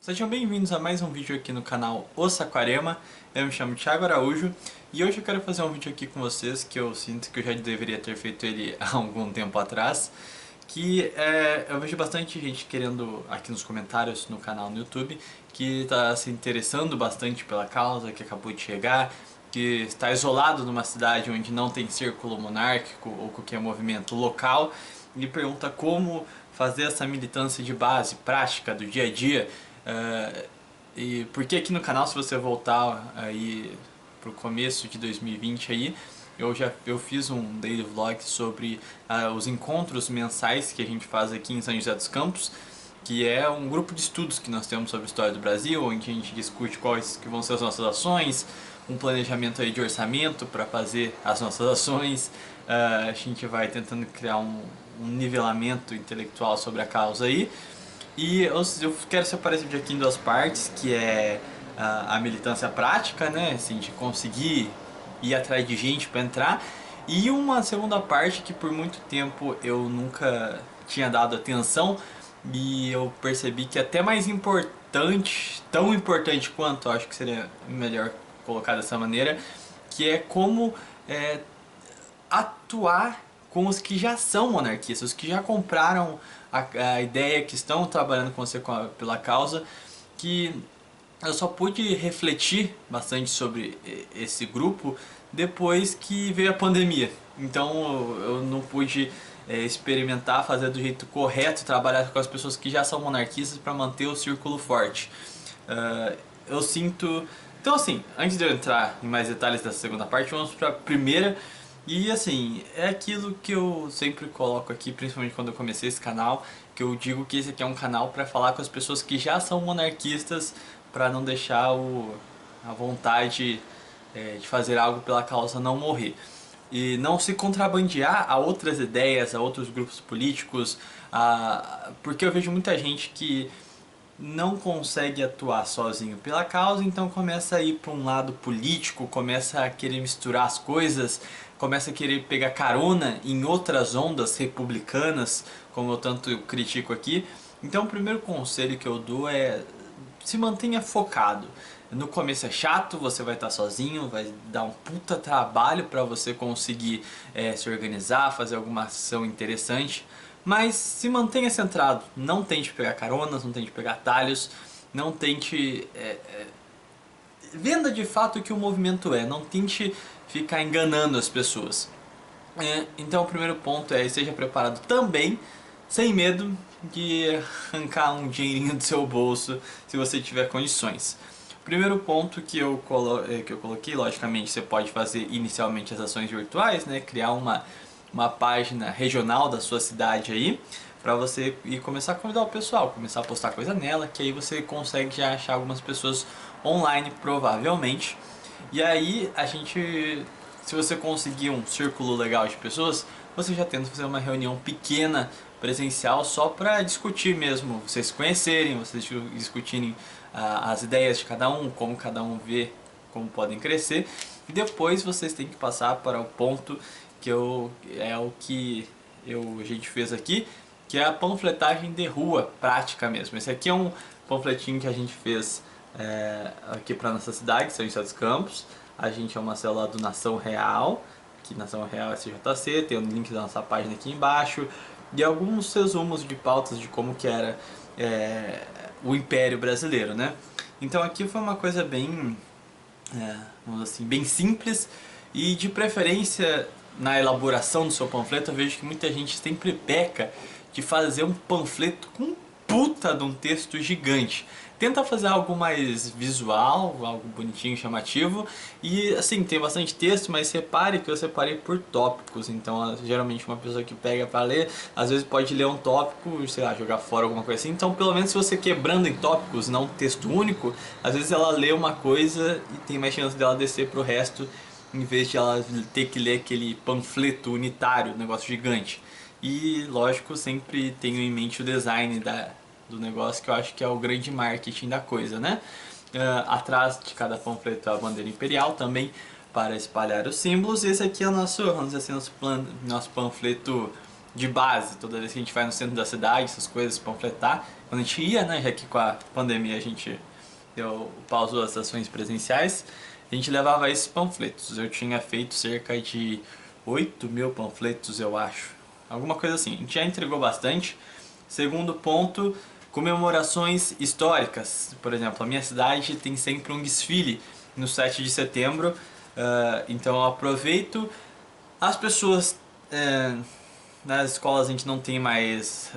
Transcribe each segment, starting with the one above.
Sejam bem-vindos a mais um vídeo aqui no canal O Saquarema. Eu me chamo Thiago Araújo e hoje eu quero fazer um vídeo aqui com vocês que eu sinto que eu já deveria ter feito ele há algum tempo atrás, eu vejo bastante gente querendo aqui nos comentários no canal no YouTube que está se interessando bastante pela causa, que acabou de chegar, que está isolado numa cidade onde não tem círculo monárquico ou qualquer movimento local e pergunta como fazer essa militância de base, prática, do dia a dia. E porque aqui no canal, se você voltar aí pro começo de 2020 aí, eu fiz um daily vlog sobre os encontros mensais que a gente faz aqui em São José dos Campos, que é um grupo de estudos que nós temos sobre a história do Brasil, onde a gente discute quais que vão ser as nossas ações, um planejamento aí de orçamento para fazer as nossas ações. A gente vai tentando criar um nivelamento intelectual sobre a causa aí. E eu quero separar esse vídeo aqui em duas partes, que é a militância prática, né, assim, de conseguir ir atrás de gente para entrar, e uma segunda parte que por muito tempo eu nunca tinha dado atenção e eu percebi que é até mais importante, tão importante quanto, acho que seria melhor colocar dessa maneira, que é como atuar com os que já são monarquistas, os que já compraram a ideia, que estão trabalhando com você pela causa, que eu só pude refletir bastante sobre esse grupo depois que veio a pandemia. Então eu não pude experimentar fazer do jeito correto, trabalhar com as pessoas que já são monarquistas para manter o círculo forte. Eu sinto... Então assim, antes de eu entrar em mais detalhes dessa segunda parte, vamos para a primeira. E assim, é aquilo que eu sempre coloco aqui, principalmente quando eu comecei esse canal, que eu digo que esse aqui é um canal para falar com as pessoas que já são monarquistas, para não deixar a vontade de fazer algo pela causa não morrer. E não se contrabandear a outras ideias, a outros grupos políticos, porque eu vejo muita gente que não consegue atuar sozinho pela causa, então começa a ir para um lado político, começa a querer misturar as coisas, começa a querer pegar carona em outras ondas republicanas, como eu tanto critico aqui. Então o primeiro conselho que eu dou é: se mantenha focado. No começo é chato, você vai estar sozinho, vai dar um puta trabalho para você conseguir se organizar, fazer alguma ação interessante, mas se mantenha centrado, não tente pegar caronas, não tente pegar atalhos, não tente... venda de fato o que o movimento é, não tente ficar enganando as pessoas. Então o primeiro ponto é: esteja preparado também, sem medo de arrancar um dinheirinho do seu bolso se você tiver condições. O primeiro ponto que eu coloquei, logicamente você pode fazer inicialmente as ações virtuais, né? Criar uma página regional da sua cidade aí, para você ir começar a convidar o pessoal, começar a postar coisa nela, que aí você consegue já achar algumas pessoas online provavelmente. E aí se você conseguir um círculo legal de pessoas, você já tenta fazer uma reunião pequena presencial só para discutir mesmo, vocês se conhecerem, vocês discutirem as ideias de cada um, como cada um vê, como podem crescer. E depois vocês têm que passar para o ponto que é o que a gente fez aqui, que é a panfletagem de rua, prática mesmo. Esse aqui é um panfletinho que a gente fez aqui para nossa cidade, São José dos Campos. A gente é uma célula do Nação Real, que Nação Real é CJC, tem o link da nossa página aqui embaixo, e alguns resumos de pautas de como que era o Império Brasileiro, né? Então aqui foi uma coisa bem, vamos assim, bem simples, e de preferência na elaboração do seu panfleto eu vejo que muita gente sempre peca de fazer um panfleto com um puta de um texto gigante. Tenta fazer algo mais visual, algo bonitinho, chamativo. E assim, tem bastante texto, mas repare que eu separei por tópicos. Então geralmente uma pessoa que pega pra ler, às vezes pode ler um tópico, sei lá, jogar fora, alguma coisa assim. Então pelo menos se você quebrando em tópicos, não texto único, às vezes ela lê uma coisa e tem mais chance dela descer pro resto, em vez de ela ter que ler aquele panfleto unitário, negócio gigante. E lógico, sempre tenho em mente o design do negócio, que eu acho que é o grande marketing da coisa, né? Atrás de cada panfleto a bandeira imperial também, para espalhar os símbolos. Esse aqui é o nosso, vamos dizer assim, nosso panfleto de base, toda vez que a gente vai no centro da cidade, essas coisas, panfletar. Quando a gente ia, né, já que com a pandemia a gente pausou as ações presenciais, a gente levava esses panfletos. Eu tinha feito cerca de 8.000 panfletos, eu acho. Alguma coisa assim. A gente já entregou bastante. Segundo ponto, comemorações históricas. Por exemplo, a minha cidade tem sempre um desfile no 7 de setembro. Então eu aproveito. As pessoas nas escolas a gente não tem mais,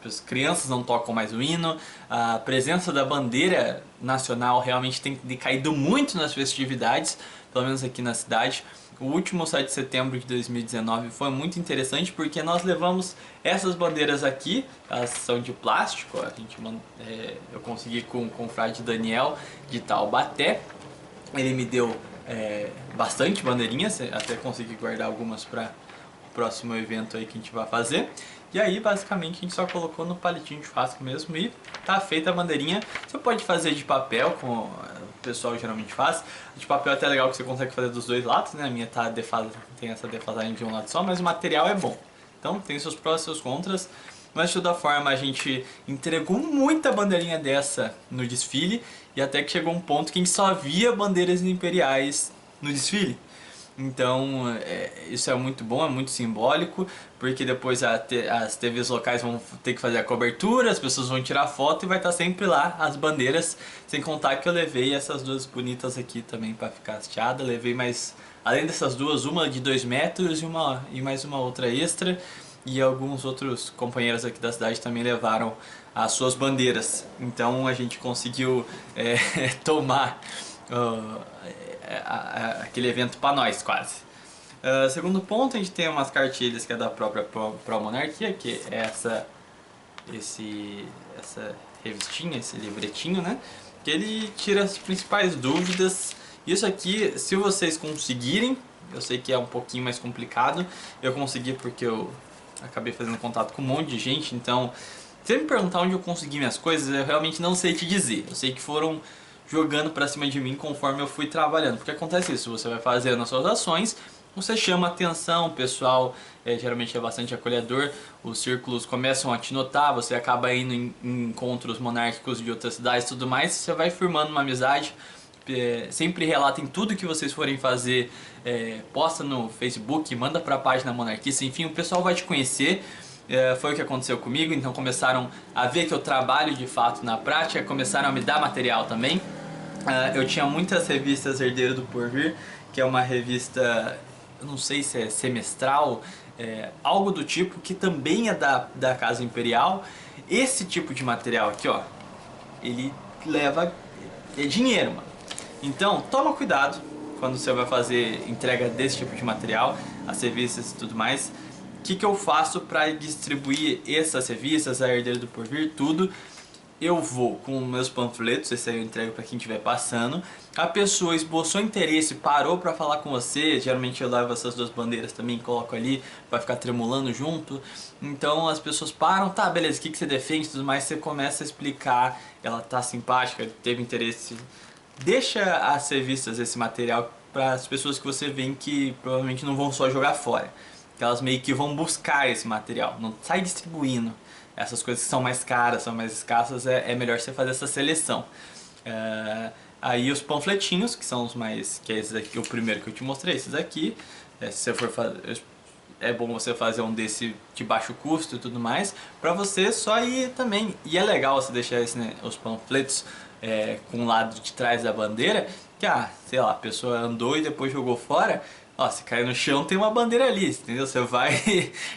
as crianças não tocam mais o hino, a presença da bandeira nacional realmente tem decaído muito nas festividades, pelo menos aqui na cidade. O último 7 de setembro de 2019 foi muito interessante porque nós levamos essas bandeiras aqui, elas são de plástico, eu consegui com o frade Daniel de Taubaté, ele me deu bastante bandeirinhas, até consegui guardar algumas para próximo evento aí que a gente vai fazer. E aí basicamente a gente só colocou no palitinho de churrasco mesmo e tá feita a bandeirinha. Você pode fazer de papel, como o pessoal geralmente faz. De papel é até legal que você consegue fazer dos dois lados, né? A minha tá tem essa defasagem de um lado só, mas o material é bom. Então tem seus prós e seus contras. Mas de toda forma a gente entregou muita bandeirinha dessa no desfile e até que chegou um ponto que a gente só via bandeiras imperiais no desfile. Então isso é muito bom, é muito simbólico, porque depois as TVs locais vão ter que fazer a cobertura, as pessoas vão tirar foto e vai estar sempre lá as bandeiras. Sem contar que eu levei essas duas bonitas aqui também para ficar hasteada. Levei mais, além dessas duas, uma de 2 metros e mais uma outra extra. E alguns outros companheiros aqui da cidade também levaram as suas bandeiras. Então a gente conseguiu tomar aquele evento para nós, quase. Segundo ponto, a gente tem umas cartilhas que é da própria Pro Monarquia, que é essa revistinha, esse livretinho, né? Que ele tira as principais dúvidas. Isso aqui, se vocês conseguirem, eu sei que é um pouquinho mais complicado, eu consegui porque eu acabei fazendo contato com um monte de gente, então se você me perguntar onde eu consegui minhas coisas, eu realmente não sei te dizer. Eu sei que foram jogando pra cima de mim conforme eu fui trabalhando, porque acontece isso, você vai fazendo as suas ações, você chama atenção, o pessoal geralmente é bastante acolhedor, os círculos começam a te notar, você acaba indo em encontros monárquicos de outras cidades e tudo mais, você vai firmando uma amizade. Sempre relatem tudo que vocês forem fazer, posta no Facebook, manda pra página monarquista, enfim, o pessoal vai te conhecer. Foi o que aconteceu comigo, então começaram a ver que eu trabalho de fato na prática, começaram a me dar material também. Eu tinha muitas revistas Herdeiro do Porvir, que é uma revista, eu não sei se é semestral, algo do tipo, que também é da Casa Imperial. Esse tipo de material aqui, ó, ele leva dinheiro, mano. Então, toma cuidado quando você vai fazer entrega desse tipo de material, as revistas e tudo mais. O que eu faço para distribuir essas revistas, a Herdeiro do Porvir, tudo? Eu vou com meus panfletos, esse aí eu entrego para quem estiver passando. A pessoa esboçou interesse, parou para falar com você. Geralmente eu levo essas duas bandeiras também, coloco ali, vai ficar tremulando junto. Então as pessoas param, tá, beleza, o que você defende e tudo mais. Você começa a explicar, ela tá simpática, teve interesse. Deixa as revistas, esse material, para as pessoas que você vê que provavelmente não vão só jogar fora. Que elas meio que vão buscar esse material, não sai distribuindo. Essas coisas que são mais caras, são mais escassas, é melhor você fazer essa seleção. Aí os panfletinhos, que são os mais... que é esse daqui, o primeiro que eu te mostrei, esses aqui. Se você for fazer, é bom você fazer um desse de baixo custo e tudo mais, pra você só ir também. E é legal você deixar os panfletos com o lado de trás da bandeira, que sei lá, a pessoa andou e depois jogou fora. Ó, se cair no chão tem uma bandeira ali, entendeu? Você vai,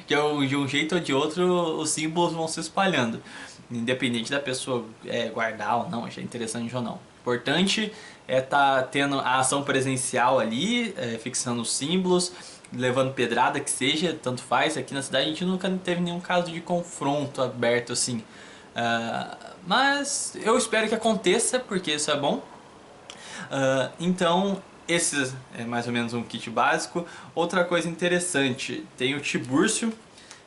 de um jeito ou de outro, os símbolos vão se espalhando. Independente da pessoa guardar ou não, achar interessante ou não. O importante é estar tendo a ação presencial ali, fixando os símbolos, levando pedrada que seja, tanto faz. Aqui na cidade a gente nunca teve nenhum caso de confronto aberto assim. Mas eu espero que aconteça, porque isso é bom. Então... esse é mais ou menos um kit básico. Outra coisa interessante, tem o Tibúrcio,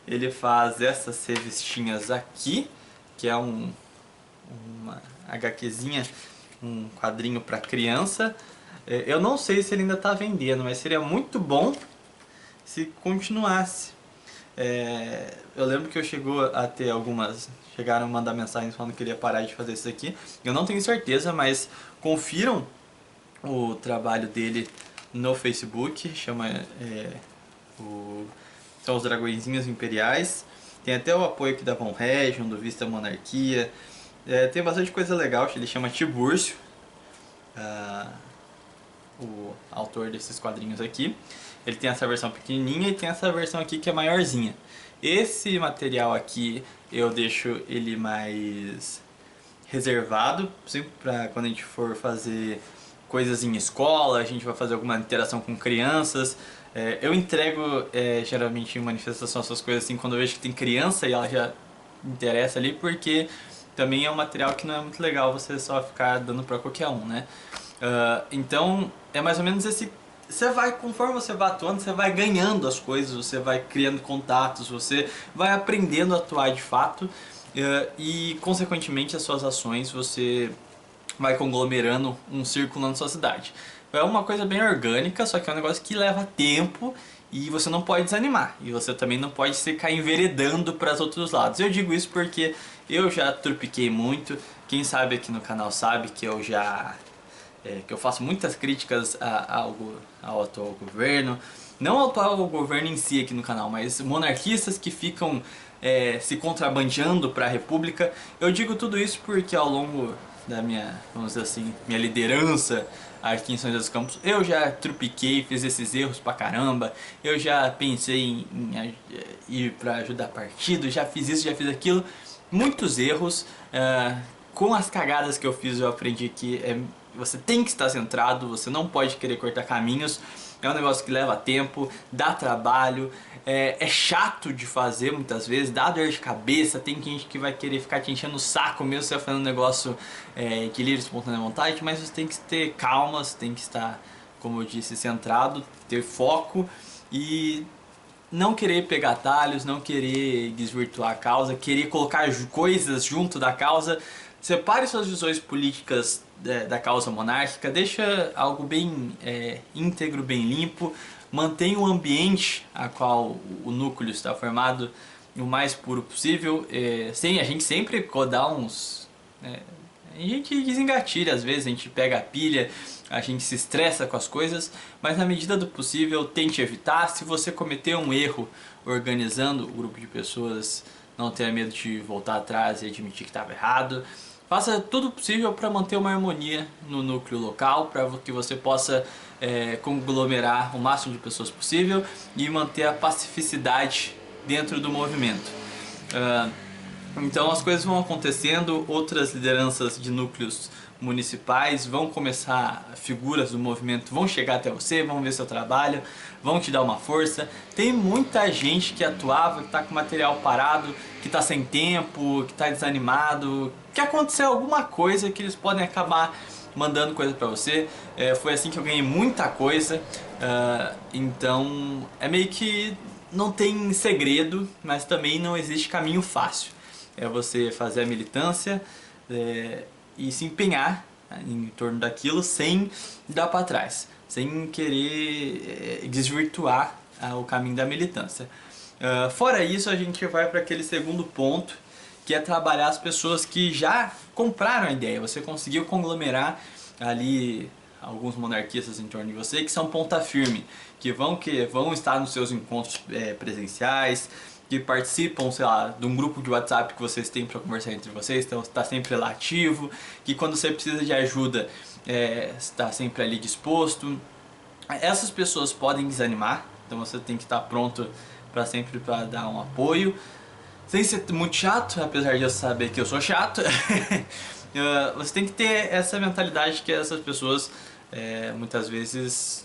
ele faz essas revistinhas aqui, que é uma HQzinha, um quadrinho para criança. Eu não sei se ele ainda está vendendo, mas seria muito bom se continuasse. Eu lembro que eu chegou a ter chegaram a mandar mensagens falando que queria parar de fazer isso aqui. Eu não tenho certeza, mas confiram o trabalho dele no Facebook, chama são os Dragõezinhos Imperiais. Tem até o apoio aqui da Von Region, do Vista Monarquia. Tem bastante coisa legal, ele chama Tibúrcio, o autor desses quadrinhos aqui. Ele tem essa versão pequenininha e tem essa versão aqui que é maiorzinha. Esse material aqui eu deixo ele mais reservado, sempre para quando a gente for fazer coisas em escola, a gente vai fazer alguma interação com crianças. Eu entrego geralmente em manifestação essas coisas assim quando eu vejo que tem criança e ela já interessa ali, porque também é um material que não é muito legal você só ficar dando para qualquer um, né? Então é mais ou menos esse. Conforme você vai atuando, você vai ganhando as coisas, você vai criando contatos, você vai aprendendo a atuar de fato e consequentemente as suas ações você vai conglomerando um círculo na sua cidade. É uma coisa bem orgânica, só que é um negócio que leva tempo e você não pode desanimar. E você também não pode ficar enveredando para os outros lados. Eu digo isso porque eu já trupiquei muito. Quem sabe aqui no canal sabe que eu que eu faço muitas críticas ao atual governo. Não ao atual governo em si aqui no canal, mas monarquistas que ficam se contrabandeando para a república. Eu digo tudo isso porque ao longo da minha, vamos dizer assim, minha liderança aqui em São José dos Campos, eu já trupiquei, fiz esses erros pra caramba, eu já pensei em ir pra ajudar partido, já fiz isso, já fiz aquilo, muitos erros. Com as cagadas que eu fiz, eu aprendi que você tem que estar centrado, você não pode querer cortar caminhos. É um negócio que leva tempo, dá trabalho, é chato de fazer muitas vezes, dá dor de cabeça, tem gente que vai querer ficar te enchendo o saco mesmo você fazendo um negócio de livre espontânea vontade, mas você tem que ter calma, você tem que estar, como eu disse, centrado, ter foco e não querer pegar atalhos, não querer desvirtuar a causa, querer colocar coisas junto da causa. Separe suas visões políticas da causa monárquica, deixa algo bem íntegro, bem limpo, mantenha o ambiente a qual o núcleo está formado o mais puro possível. Sem a gente sempre dá uns... a gente desengatilha, às vezes a gente pega a pilha, a gente se estressa com as coisas, mas na medida do possível tente evitar. Se você cometer um erro organizando o grupo de pessoas, não tenha medo de voltar atrás e admitir que estava errado. Faça tudo possível para manter uma harmonia no núcleo local, para que você possa conglomerar o máximo de pessoas possível e manter a pacificidade dentro do movimento. Então as coisas vão acontecendo, outras lideranças de núcleos municipais vão começar, figuras do movimento vão chegar até você, vão ver seu trabalho, vão te dar uma força. Tem muita gente que atuava, que está com material parado, que está sem tempo, que está desanimado, que aconteceu alguma coisa que eles podem acabar mandando coisa pra você. Foi assim que eu ganhei muita coisa, então é meio que não tem segredo, mas também não existe caminho fácil. É você fazer a militância e se empenhar em torno daquilo sem dar para trás, sem querer desvirtuar o caminho da militância. Fora isso, a gente vai para aquele segundo ponto, que é trabalhar as pessoas que já compraram a ideia. Você conseguiu conglomerar ali alguns monarquistas em torno de você que são ponta firme, que vão estar nos seus encontros presenciais, que participam, sei lá, de um grupo de WhatsApp que vocês têm para conversar entre vocês, então está sempre lá ativo, que quando você precisa de ajuda está sempre ali disposto. Essas pessoas podem desanimar, então você tem que estar pronto para sempre dar um apoio, sem ser muito chato, apesar de eu saber que eu sou chato. Você tem que ter essa mentalidade que essas pessoas muitas vezes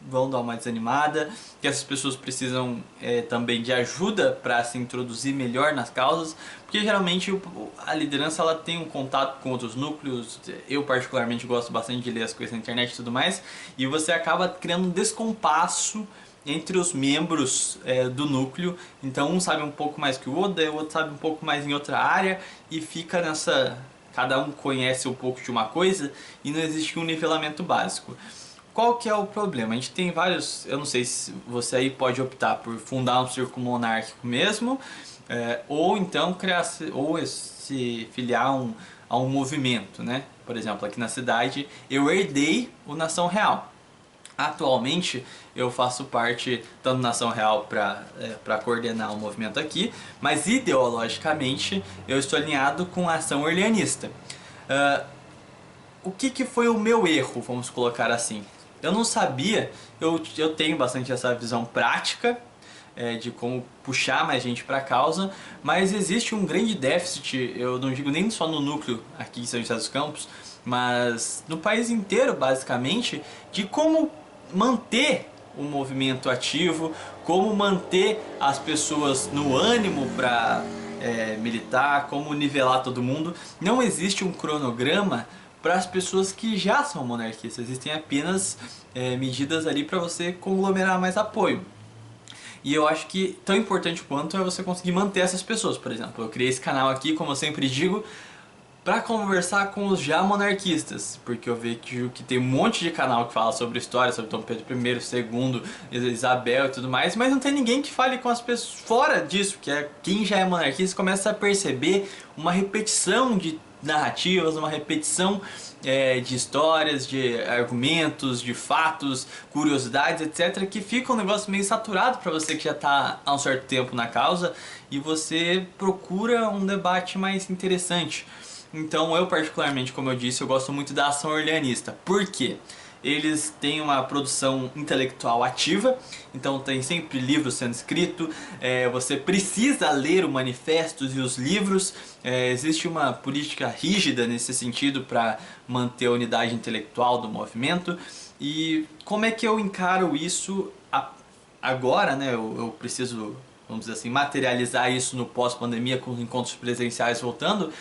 vão dar uma desanimada, que essas pessoas precisam também de ajuda para se introduzir melhor nas causas, porque geralmente a liderança ela tem um contato com outros núcleos. Eu particularmente gosto bastante de ler as coisas na internet e tudo mais, e você acaba criando um descompasso entre os membros do núcleo. Então um sabe um pouco mais que o outro sabe um pouco mais em outra área, e fica nessa... cada um conhece um pouco de uma coisa e não existe um nivelamento básico. qual que é o problema? A gente tem vários, eu não sei se você aí pode optar por fundar um círculo monárquico mesmo, ou então criar, ou se filiar a um movimento, né? Por exemplo, aqui na cidade eu herdei o Nação Real. Atualmente eu faço parte da Nação Real para coordenar o movimento aqui, mas ideologicamente eu estou alinhado com a Ação Orleanista. O que foi o meu erro, vamos colocar assim? Eu não sabia, eu tenho bastante essa visão prática de como puxar mais gente para a causa, mas existe um grande déficit, eu não digo nem só no núcleo aqui em São José dos Campos, mas no país inteiro basicamente, de como manter o movimento ativo, como manter as pessoas no ânimo para militar, como nivelar todo mundo. Não existe um cronograma para as pessoas que já são monarquistas, existem apenas medidas ali para você conglomerar mais apoio. E eu acho que tão importante quanto é você conseguir manter essas pessoas. Por exemplo, eu criei esse canal aqui, como eu sempre digo, para conversar com os já monarquistas, porque eu vejo que tem um monte de canal que fala sobre história, sobre Dom Pedro I, II, Isabel e tudo mais, mas não tem ninguém que fale com as pessoas fora disso, que é quem já é monarquista começa a perceber uma repetição de narrativas, uma repetição de histórias, de argumentos, de fatos, curiosidades, etc, que fica um negócio meio saturado para você que já está há um certo tempo na causa e você procura um debate mais interessante. Então eu particularmente, como eu disse, eu gosto muito da Ação Orleanista. Por quê? Eles têm uma produção intelectual ativa, então tem sempre livros sendo escrito, você precisa ler os manifestos e os livros, existe uma política rígida nesse sentido para manter a unidade intelectual do movimento. E como é que eu encaro isso agora, né? Eu preciso, vamos dizer assim, materializar isso no pós-pandemia com os encontros presenciais voltando,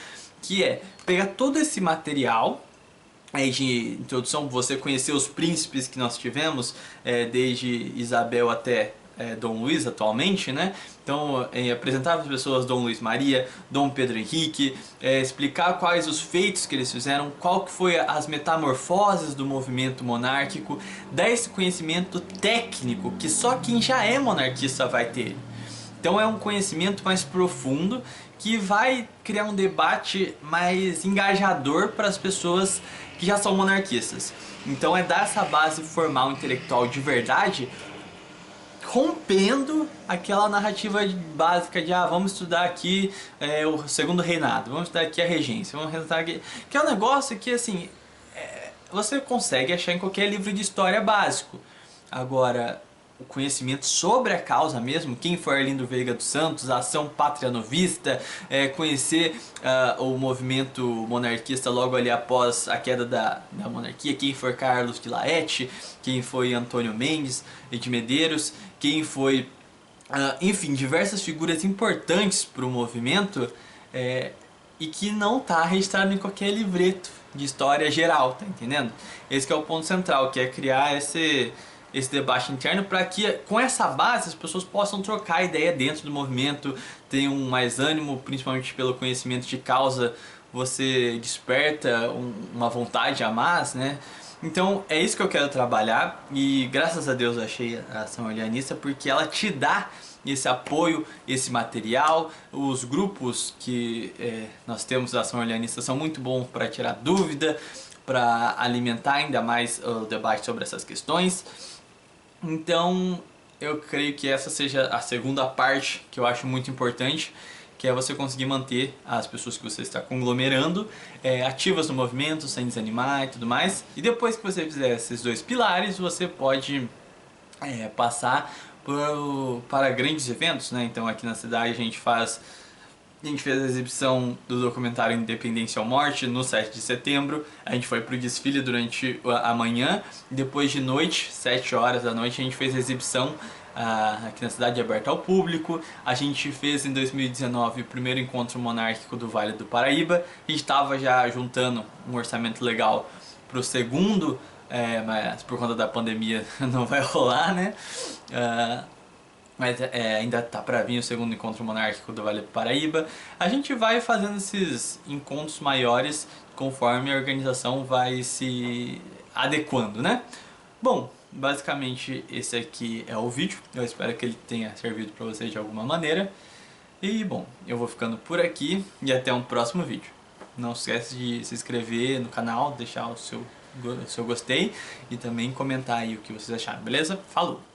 que é pegar todo esse material de introdução, você conhecer os príncipes que nós tivemos, desde Isabel até Dom Luís atualmente, né? Então, apresentar para as pessoas Dom Luís Maria, Dom Pedro Henrique, explicar quais os feitos que eles fizeram, qual que foi as metamorfoses do movimento monárquico, dar esse conhecimento técnico que só quem já é monarquista vai ter. Então é um conhecimento mais profundo que vai criar um debate mais engajador para as pessoas que já são monarquistas. Então é dar essa base formal intelectual de verdade, rompendo aquela narrativa básica de vamos estudar aqui o segundo reinado, vamos estudar aqui a regência, vamos estudar aqui... que é um negócio que assim você consegue achar em qualquer livro de história básico. Agora, o conhecimento sobre a causa mesmo, quem foi Arlindo Veiga dos Santos, a ação patrianovista, conhecer o movimento monarquista logo ali após a queda da monarquia, quem foi Carlos de Laet, quem foi Antônio Mendes de Medeiros, quem foi, enfim, diversas figuras importantes para o movimento e que não está registrado em qualquer livreto de história geral, tá entendendo? Esse que é o ponto central, que é criar esse debate interno para que com essa base as pessoas possam trocar ideia dentro do movimento, tenham mais ânimo, principalmente pelo conhecimento de causa, você desperta uma vontade a mais, né? Então é isso que eu quero trabalhar e graças a Deus eu achei a Ação Orleanista porque ela te dá esse apoio, esse material. Os grupos que nós temos da Ação Orleanista são muito bons para tirar dúvida, para alimentar ainda mais o debate sobre essas questões. Então eu creio que essa seja a segunda parte que eu acho muito importante, que é você conseguir manter as pessoas que você está conglomerando ativas no movimento, sem desanimar e tudo mais. E depois que você fizer esses dois pilares, você pode passar para grandes eventos, né? Então aqui na cidade a gente fez a exibição do documentário Independência ou Morte no 7 de setembro. A gente foi pro desfile durante a manhã. Depois de noite, 7 horas da noite, a gente fez a exibição aqui na cidade aberta ao público. A gente fez em 2019 o primeiro encontro monárquico do Vale do Paraíba. A gente estava já juntando um orçamento legal pro segundo, mas por conta da pandemia não vai rolar, né? Mas ainda tá para vir o segundo encontro monárquico do Vale do Paraíba. A gente vai fazendo esses encontros maiores conforme a organização vai se adequando, né? Bom, basicamente esse aqui é o vídeo. Eu espero que ele tenha servido para vocês de alguma maneira. E bom, eu vou ficando por aqui e até um próximo vídeo. Não esquece de se inscrever no canal, deixar o seu gostei e também comentar aí o que vocês acharam, beleza? Falou!